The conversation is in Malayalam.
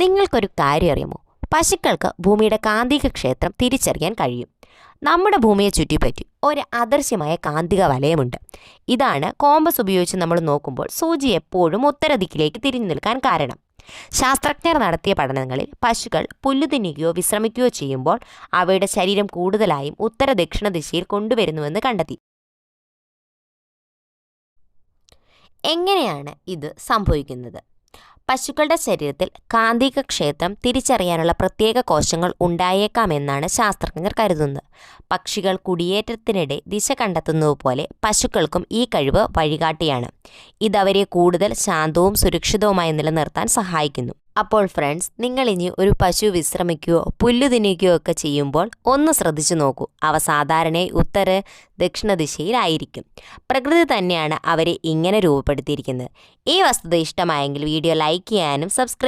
നിങ്ങൾക്കൊരു കാര്യം അറിയുമോ? പശുക്കൾക്ക് ഭൂമിയുടെ കാന്തിക ക്ഷേത്രം തിരിച്ചറിയാൻ കഴിയും. നമ്മുടെ ഭൂമിയെ ചുറ്റിപ്പറ്റി ഒരു അദൃശ്യമായ കാന്തിക വലയമുണ്ട്. ഇതാണ് കോമ്പസ് ഉപയോഗിച്ച് നമ്മൾ നോക്കുമ്പോൾ സൂചി എപ്പോഴും ഉത്തരദിക്കിലേക്ക് തിരിഞ്ഞു നിൽക്കാൻ കാരണം. ശാസ്ത്രജ്ഞർ നടത്തിയ പഠനങ്ങളിൽ പശുക്കൾ പുല്ലു തിന്നുകയോ വിശ്രമിക്കുകയോ ചെയ്യുമ്പോൾ അവയുടെ ശരീരം കൂടുതലായും ഉത്തര ദക്ഷിണ ദിശയിൽ കൊണ്ടുവരുന്നുവെന്ന് കണ്ടെത്തി. എങ്ങനെയാണ് ഇത് സംഭവിക്കുന്നത്? പശുക്കളുടെ ശരീരത്തിൽ കാന്തിക ക്ഷേത്രം തിരിച്ചറിയാനുള്ള പ്രത്യേക കോശങ്ങൾ ഉണ്ടായേക്കാമെന്നാണ് ശാസ്ത്രജ്ഞർ കരുതുന്നത്. പക്ഷികൾ കുടിയേറ്റത്തിനിടെ ദിശ കണ്ടെത്തുന്നതുപോലെ പശുക്കൾക്കും ഈ കഴിവ് വഴികാട്ടിയാണ്. ഇതവരെ കൂടുതൽ ശാന്തവും സുരക്ഷിതവുമായി നിലനിർത്താൻ സഹായിക്കുന്നു. അപ്പോൾ ഫ്രണ്ട്സ്, നിങ്ങൾ ഇനി ഒരു പശു വിശ്രമിക്കുകയോ പുല്ലു തിന്നുകയോ ഒക്കെ ചെയ്യുമ്പോൾ ഒന്ന് ശ്രദ്ധിച്ചു നോക്കൂ. അവ സാധാരണയായി ഉത്തര ദക്ഷിണ ദിശയിലായിരിക്കും. പ്രകൃതി തന്നെയാണ് അവരെ ഇങ്ങനെ രൂപപ്പെടുത്തിയിരിക്കുന്നത്. ഈ വസ്തുത ഇഷ്ടമായെങ്കിൽ വീഡിയോ ലൈക്ക് ചെയ്യാനും സബ്സ്ക്രൈബ്